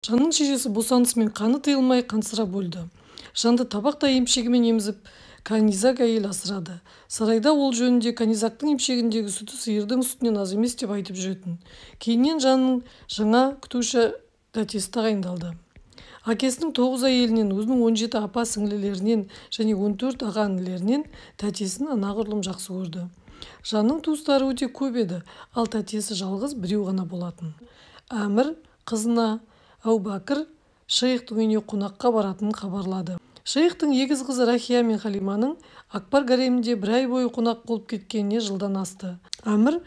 Жанның шешесі босанысымен қаны тыйылмай қансырап өлді. Жанды табақтай емшегімен емізіп, Канизак әйел асырады. Сарайда ол жөнінде Канизактың емшегіндегі сүті сиырдың сүтінен аз емес деп айтып жүретін. Кейіннен жанның жаңа күтуші тәтесі тағайындалды. Әкесінің 9 әйелінен, өзінің 17 апа сіңлілерінен және 14 аға інілерінен тәтесін анағұрлым жақсы көрді. Жанның туыстары өте көп еді, ал тәтесі жалғыз біреу ғана болатын. Әмір қызына Әубәкір шейхтің үйіне қонаққа баратынын хабарлады. Шейхтің егіз қызы Рахия мен Халиманың Акбар гаремінде бір ай бойы қонақ болып кеткеніне жылдан асты. Әмір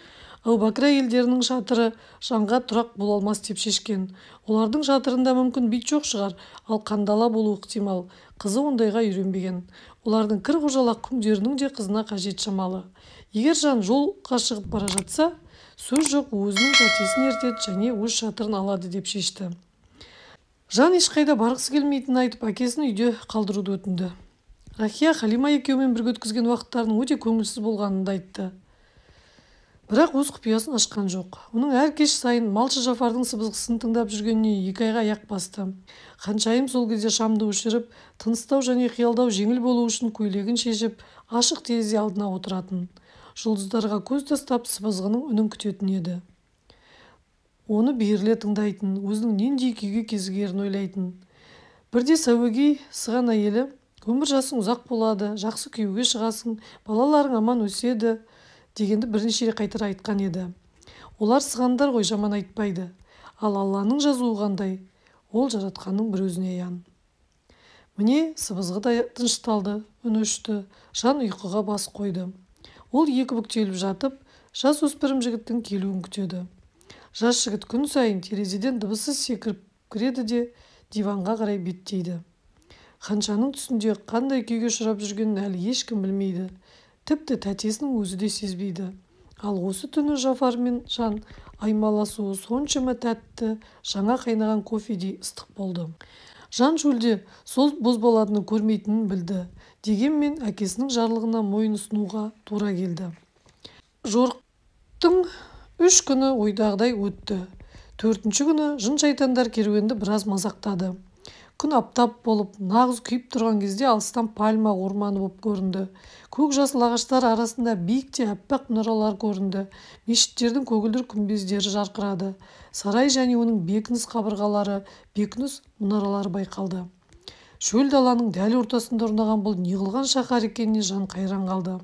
Әубәкір әйелдерінің шатыры жанға тұрақ бола алмас деп шешкен. Олардың шатырында мүмкін бит жоқ шығар, ал қандала болуы ықтимал. Қызы ондайға үйренбеген. Олардың кір қожалақ күңдерінің де қызына қажет шамалы. Егер жан жолға шығып бара жатса, сөз жоқ, өзінің тәтесін ертеді және өз шатырын алады деп шешті. Жан ешқайда барғысы келмейтінін айтып, әкесін үйде қалдыруды өтінді. Рахия Халима екеуімен бірге өткізген уақыттарының өте көңілсіз болғанын айтты. Бірақ өз құпиясын ашқан жоқ. Оның әр кеш сайын малшы Жафардың сыбызғысын тыңдап жүргеніне 2 айға аяқ басты. Ханшайым сол кезде шамды өшіріп, тыныстау және қиялдау жеңіл болу үшін көйлегін шешіп, ашық терезе алдына отыратын. Жұлдыздарға көз тастап сыбызғының үнін күтетін еді. Оны беріле тыңдайтын, өзінің нендей күйге кезігерін ойлайтын. Бірде сәуегей сыған әйелі, өмір жасың ұзақ болады, жақсы күйеуге шығасың, балаларың аман өседі дегенді бірнеше рет қайтара айтқан еді. Олар сығандар ғой, жаман айтпайды. Ал Алланың жазуы қандай? Ол жаратқанның бір өзіне аян. Міне сыбызғы да тынышталды, үн өшті, жан ұйқыға бас қойды. Ол екі бүктеліп жатып, жас өспірім жігіттің келуін күтеді. Жас жігіт күн сайын терезеден дыбыссыз секіріп кіреді де диванға қарай беттейді. Ханшаның түсінде қандай күйге ұшырап жүргенін әлі ешкім білмейді. Тіпті тәтесінің өзі де сезбейді. Ал осы түні Жафар мен жан аймаласуы соншама тәтті, жаңа қайнаған кофедей ыстық болды. Жан шөлде сол бозбаладыны көрмейтінін білді. Дегенмен әкесінің жарлығына мойын ұсынуға тура келді. Жорықтың 3 күні ойдағыдай өтті. 4-ші күні жын-шайтандар керуенді біраз мазақтады. Күн аптап болып, нағыз күйіп тұрған кезде алыстан пальма орманы болып көрінді. Көк жасыл ағаштар арасында биікте аппақ мұнаралар көрінді. Мешіттердің көгілдір күмбездері жарқырады. Сарай және оның бекініс қабырғалары, бекініс мұнаралары байқалды. Шөл даланың дәл ортасында орнаған бұл неғылған шаһар екеніне жан қайран қалды.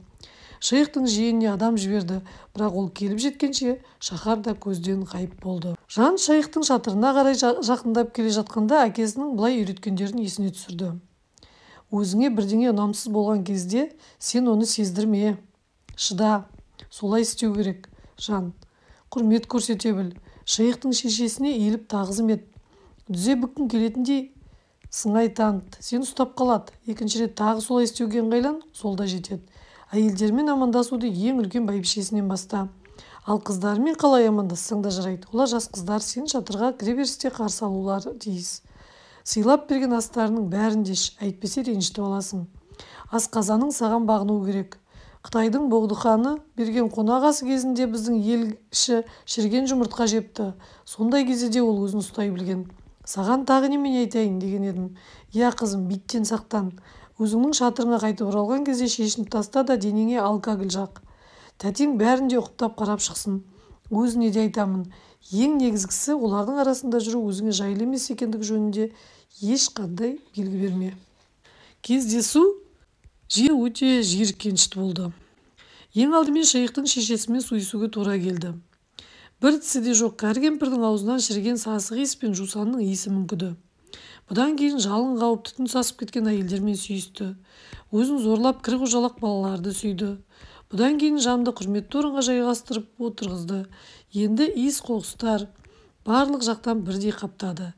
Шейхтің жиеніне адам жіберді, бірақ ол келіп жеткенше шаһар да көзден ғайып болды. Жан шейхтің шатырына қарай жақындап келе жатқанда әкесінің бұлай үйреткендерін есіне түсірді. Өзіңе бірдеңе ұнамсыз болған кезде сен оны сездірме. Шыда, солай істеу керек. Жан, құрмет көрсете біл. Шейхтің шешесіне иіліп тағзым ет. Дүзе бүккің келетіндей сыңай таныт. Сен ұстап қалады. Екінші рет тағы солай істеуге ыңғайлан, сол да жетеді. Әйелдермен амандасуды ең үлкен бәйбішесінен баста. Ал қыздармен қалай амандассаң да жарайды. Олар жас қыздар, сен шатырға кіреберісте қарсы алулары тиіс. Сыйлап берген астарының бәрін де іш, әйтпесе ренжітіп аласың. Асқазаның саған бағынуы керек. Қытайдың Боғдыханы берген қонағасы кезінде біздің елші шірген жұмыртқа жепті. Сондай кезде де ол өзін ұстай білген. Саған тағы немен айтайын деген едім. Иә қызым, биттен сақтан. Өзіңнің шатырыңа қайтып оралған кезде шешініп таста да денеңе алкоголь жақ. Тәтең бәрін де ұқыптап қарап шықсын. Өзіне де айтамын. Ең негізгісі олардың арасында жүру өзіңе жайлы емес екендігі жөнінде ешқандай белгі берме. Кездесу өте жиіркенішті болды. Ең алдымен шейхтің шешесімен сөйлесуге тура келді. Бір тісі де жоқ кәрі кемпірдің аузынан шіріген сасық иіс пен жусанның иісі мүңкіді. Бұдан кейін жалын қауып түтін сасып кеткен әйелдермен сүйісті. Өзін зорлап кір қожалақ балаларды сүйді. Бұдан кейін жанды құрметті орынға жайғастырып отырғызды. Енді иіс қоқыстар барлық жақтан бірдей қаптады.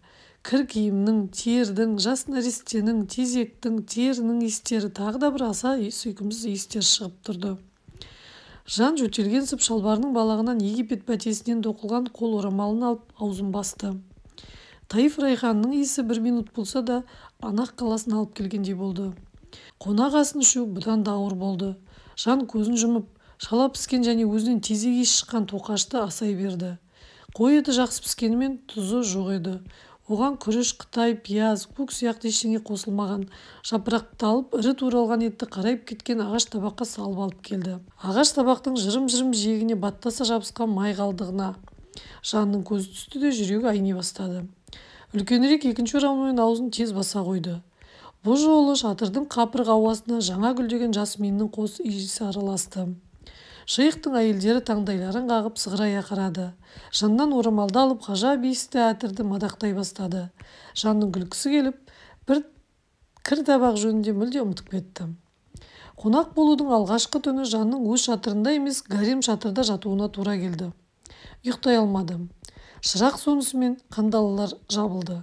Кір киімнің, тердің, жас нәрестенің, тезектің, терінің иістері тағы да бір аса сүйкімсіз иістер шығып тұрды. Жан жөтелгенсіп шалбарының балағынан Египет бәтесінен тоқылған қол орамалын алып аузын басты. Таиф райханның иісі 1 минут болса да Анақ қаласын алып келгендей болды. Қонақ асын ішу бұдан да ауыр болды. Жан көзін жұмып, шала піскен және өзінен тезек иіс шыққан тоқашты асай берді. Қой еті жақсы піскенімен тұзы жоқ еді. оған күріш, қытай, пияз, көк сияқты ештеңе қосылмаған, жапырақталып ірі туралған етті қарайып кеткен ағаш табаққа салып алып келді. Ағаш табақтың жырым-жырым жиегіне баттаса жабысқан май қалдығына Жанның көзі түсті де жүрегі айни бастады. Үлкенірек екінші орамалмен аузын тез баса қойды. Бұл жолы шатырдың қапырық ауасына жаңа гүлдеген жасминнің қос иісі араласты. Шейхтің әйелдері таңдайларын қағып сығырая қарады. Жаннан орамалды алып ғажап иісті әтірді мадақтай бастады. Жанның күлкісі келіп, бір кір табақ жөнінде мүлде ұмытып кетті. Қонақ болудың алғашқы түні Жанның өз шатырында емес, гарем шатырда жатуына тура келді. Ұйықтай алмады. Шырақ сонысымен қандалалар жабылды.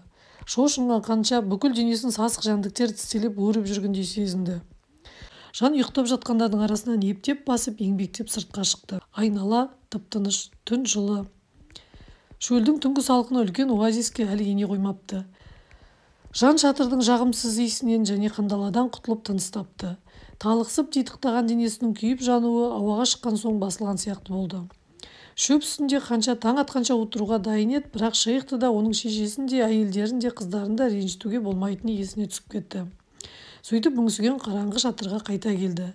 Шошынған қанша бүкіл денесін сасық жәндіктер тістелеп өріп жүргендей сезінді. Жан ұйықтап жатқандардың арасынан ептеп басып, еңбектеп сыртқа шықты. Айнала тып-тыныш, түн жылы. Шөлдің түнгі салқыны үлкен оазиске әлі ене қоймапты. Жан шатырдың жағымсыз иісінен және қандаладан құтылып тыныс тапты. Талықсып титықтаған денесінің күйіп жануы ауаға шыққан соң басылған сияқты болды. Шөп үстінде қанша таң атқанша отыруға дайын еді, бірақ шейхті да оның шешесін де, әйелдерін де, қыздарын да ренжітуге болмайтыны есіне түсіп кетті. Сөйтіп мүңсіген қараңғы шатырға қайта келді.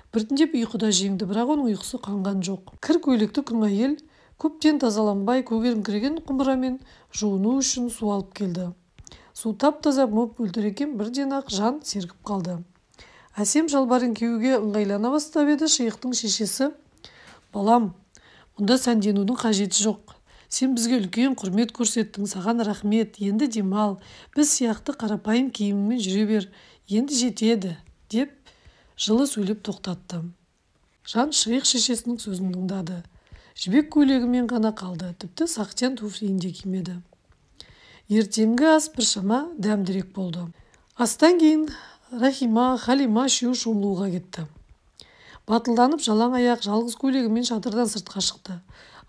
Біртіндеп ұйқыда жеңді, бірақ оның ұйқысы қанған жоқ. Кір көйлекті күң әйел көптен тазаланбай көгеріңкіреген құмырамен жуыну үшін су алып келді. Су тап-таза мөп-мөлдір екен, бірден-ақ Жан сергіп қалды. Әсем шалбарын киюге ыңғайлана бастап еді, шейхтің шешесі: «Балам, мұнда сәнденудің қажеті жоқ. Сен бізге үлкен құрмет көрсеттің, саған рахмет. Енді демал, біз сияқты қарапайым киімімен жүре бер. Енді жетеді», деп жылы сөйлеп тоқтатты. Жан шейх шешесінің сөзін тыңдады. Жібек көйлегімен ғана қалды, тіпті сақтиян туфлиін де кимеді. Ертеңгі ас біршама дәмдірек болды. Астан кейін Рахима, Халима үшеуі шомылуға кетті. Батылданып жалаң аяқ жалғыз көйлегімен шатырдан сыртқа шықты.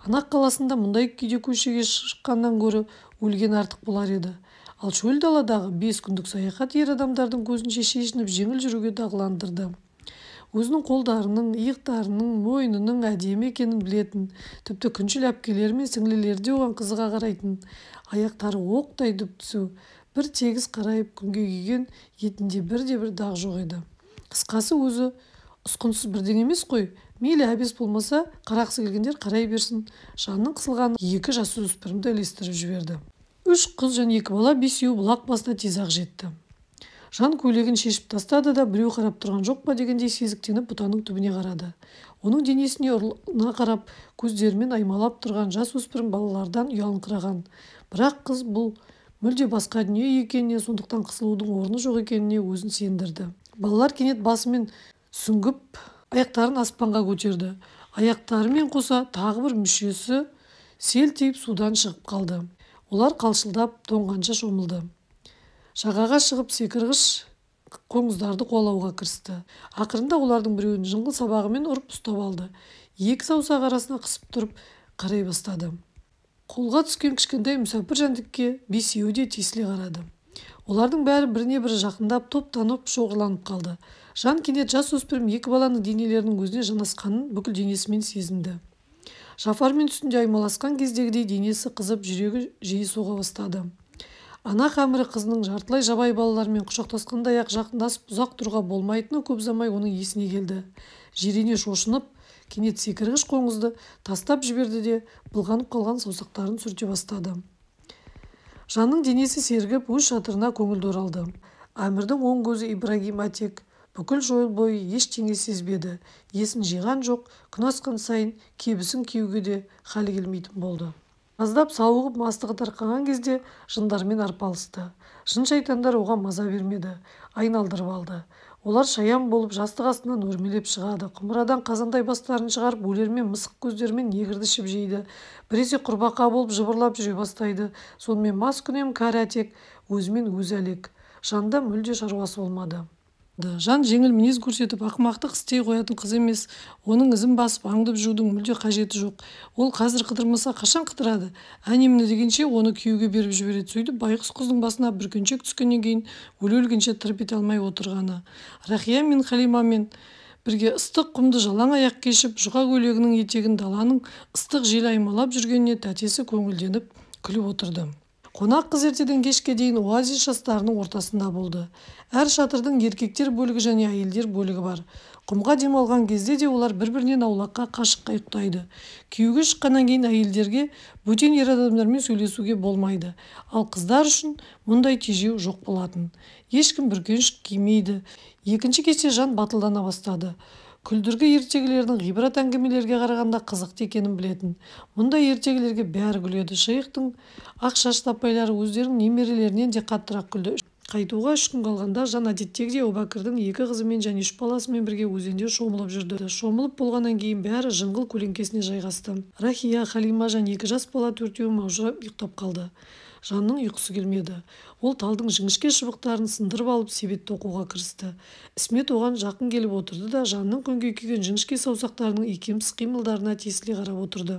Анақ қаласында мұндай күйде көшеге шыққаннан гөрі өлген артық болар еді. Ал шөл даладағы 5 күндік саяхат ер адамдардың көзінше шешініп жеңіл жүруге дағландырды. Өзінің қолдарының, иықтарының, мойнының әдемі екенін білетін, тіпті күншіл әпкелері мен сіңлілері де оған қызыға қарайтын, аяқтары оқтай дүп-түсу, бір тегіс қарайып күнге күйген етінде бірде-бір дақ жоқ еді. Қысқасы, өзі ұсқынсыз бірдеңе емес қой. Мейлі әбес болмаса, қарақсы келгендер қарай берсін. Жанның қысылғаны 2 жасөспірімді ілестіріп жіберді. 3 қыз және 2 бала 5-еу бұлақ басына тез-ақ жетті. Жан көйлегін шешіп тастады да, біреу қарап тұрған жоқ па дегендей сезіктеніп бұтаның түбіне қарады. Оның денесіне ұрлана қарап, көздерімен аймалап тұрған жасөспірім балалардан ұялыңқыраған. Бірақ қыз бұл мүлде басқа дүние екеніне, сондықтан қысылудың орны жоқ екеніне өзін сендірді. Балалар кенет басымен сүңгіп, аяқтарын аспанға көтерді. Аяқтарымен қоса тағы бір мүшесі селтиіп судан шығып қалды. Олар қалшылдап тоңғанша шомылды. Жағаға шығып секіргіш қоңыздарды қуалауға кірісті. Ақырында олардың біреуін жыңғыл сабағымен ұрып ұстап алды. 2 саусақ арасына қысып тұрып қарай бастады. Қолға түскен кішкентай мүсәпір жәндікке 5-еуі де тесіле қарады. Олардың бәрі біріне бірі жақындап, топтанып, шоғырланып қалды. Жан кенет жасөспірім 2 баланың денелерінің өзіне жанасқанын бүкіл денесімен сезінді. Жафармен үстінде аймаласқан кездегідей денесі қызып, жүрегі жиі соға бастады. Ана қамыры қызының жартылай жабай балалармен құшақтасқандай-ақ жақындасып ұзақ тұруға болмайтыны көп ұзамай оның есіне келді. Жирене шошынып, кенет секіргіш қоңызды тастап жіберді де былғанып қалған саусақтарын сүрте бастады. Жанның денесі сергіп, өз шатырына көңілді оралды. Әмірдің оң көзі Ибрагим Атек бүкіл жол бойы ештеңе сезбеді. Есін жиған жоқ, күн асқан сайын кебісін киюге де халі келмейтін болды. Аздап сауығып мастығы тарқаған кезде жындармен арпалысты. Жын-шайтандар оған маза бермеді, айналдырып алды. Олар шаян болып жастық астынан өрмелеп шығады. Құмырадан қазандай бастарын шығарып, өлермен мысық көздерімен негірді ішіп жейді. Біресе құрбақа болып жыбырлап жүре бастайды. Сонымен мас күнем кәрі Атек өзімен өзі әлек. Жанда мүлде шаруасы болмады. Жан жеңіл мінез көрсетіп, ақымақтық істей қоятын қыз емес. Оның ізін басып, аңдып жудың мүлде қажеті жоқ. Ол қазір қыдырмаса қашан қыдырады? Әне-міне дегенше оны күйеуге беріп жібереді. Сөйтіп байғұс қыздың басына бүркеншек түскеннен кейін өле-өлгенше тырп ете алмай отырғаны. Рахия мен Халимамен бірге ыстық құмды жалаң аяқ кешіп, жұқа көйлегінің етегін даланың ыстық жел аймалап жүргеніне тәтесі көңілденіп күліп отырды. Қонақ қыз ертеден кешке дейін оазис жастарының ортасында болды. Әр шатырдың еркектер бөлігі және әйелдер бөлігі бар. Құмға демалған кезде де олар бір-бірінен аулаққа қашыққа ұйықтайды. Күйеуге шыққаннан кейін әйелдерге бөтен ер адамдармен сөйлесуге болмайды. Ал қыздар үшін мұндай тежеу жоқ болатын. Ешкім бүркеніш кимейді. Екінші кеште Жан батылдана бастады. Күлдіргі ертегілердің ғибрат әңгімелерге қарағанда қызықты екенін білетін. Мұндай ертегілерге бәрі күледі. Шейхтың ақ шашты апайлары өздерінің немерелерінен де қаттырақ күлді. Қайтуға 3 күн қалғанда Жан әдеттегідей Әбубәкірдің 2 қызымен және 3 баласымен бірге өзенде шомылып жүрді. Шомылып болғаннан кейін бәрі жыңғыл көлеңкесіне жайғасты. Рахия, Халима және 2 жас бала төртеуі маужырап ұйықтап қалды. Жанның ұйқысы келмеді. Ол талдың жіңішке шыбықтарын сындырып алып себетті оқуға кірісті. Ісмет оған жақын келіп отырды да Жанның көңгей жіңішке саусақтарының икемсіз қимылдарына тесіле қарап отырды.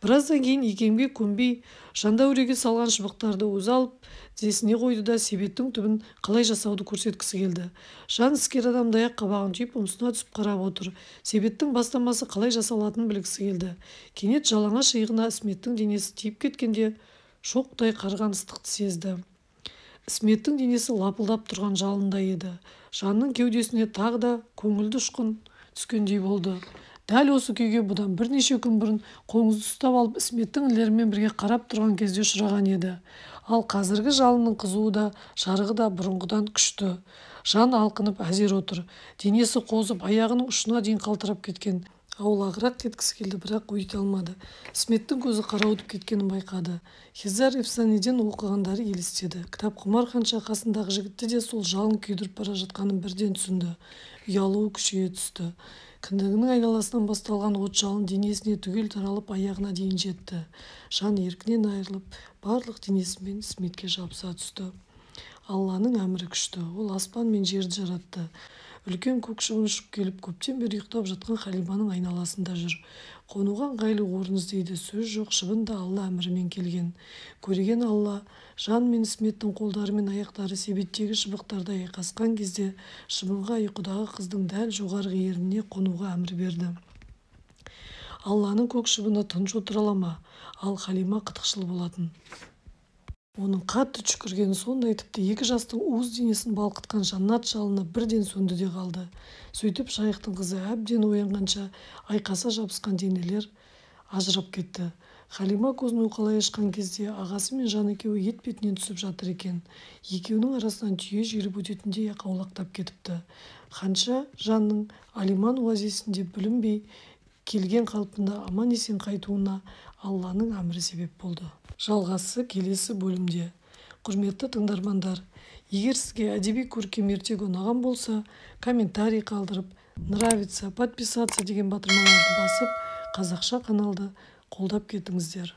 Біраздан кейін икемге көнбей Жанда өреге салған шыбықтарды өзі алып тізесіне қойды да себеттің түбін қалай жасауды көрсеткісі келді. Жан іскер адамдай қабағын түйіп ұмсына түсіп қарап отыр. Себеттің бастамасы қалай жасалатынын білгісі келді. Кенет жалаңаш иығына Ісметтің денесі тиіп кеткенде шоқтай қарған ыстықты сезді. Ісметтің денесі лапылдап тұрған жалында еді. Жанның кеудесіне тағы да көңілді ұшқын түскендей болды. Дәл осы күйге бұдан бірнеше күн бұрын қоңызды ұстап алып Ісметтің інілерімен бірге қарап тұрған кезде ұшыраған еді. Ал қазіргі жалынның қызуы да жарығы да бұрынғыдан күшті. Жан алқынып әзер отыр. Денесі қозып, аяғының ұшына дейін қалтырап кеткен. Аулағырақ кеткісі келді, бірақ өйте алмады. Ісметтің көзі қарауытып кеткенін байқады. Хизар Эфсанеден оқығандары елестеді. Кітапқұмар ханша қасындағы жігітті де сол жалын күйдіріп бара жатқанын бірден түсінді. Ұялуы күшейе түсті. Кіндігінің айналасынан басталған от жалын денесіне түгел таралып аяғына дейін жетті. Жан еркінен айырылып, барлық денесімен Ісметке жабыса түсті. Алланың әмірі күшті. Ол аспан мен жерді жаратты. Үлкен көк шыбын ұшып келіп көптен бері ұйықтап жатқан Халиманың айналасында жүр. Қонуға ыңғайлы орын іздейді. Сөз жоқ, шыбын да Алла әмірімен келген. Көреген Алла Жан мен Ісметтің қолдары мен аяқтары себеттегі шыбықтарда айқасқан кезде шыбынға ұйқыдағы қыздың дәл жоғарғы ерніне қонуға әмір берді. Алланың көк шыбыны тыныш отыра ала ма? Ал Халима қытықшыл болатын. Оның қатты түшкіргені сондай, тіпті 2 жастың уыз денесін балқытқан жаннат жалыны бірден сөнді де қалды. Сөйтіп Шайхтың қызы әбден оянғанша айқаса жабысқан денелер ажырап кетті. Халима көзін уқалай ашқан кезде ағасы мен Жан екеуі етпетінен түсіп жатыр екен. Екеуінің арасынан түйе жүйріп өтетіндей аулақтап кетіпті. Ханша Жанның Алиман оазисінде бүлінбей келген қалпында аман-есен қайтуына Алланың әмірі себеп болды. Жалғасы келесі бөлімде. Құрметті тыңдармандар, егер сізге әдеби көркем ертегі ұнаған болса, комментарий қалдырып, нравится, подписаться деген батырмаларды басып, қазақша каналды қолдап кетіңіздер.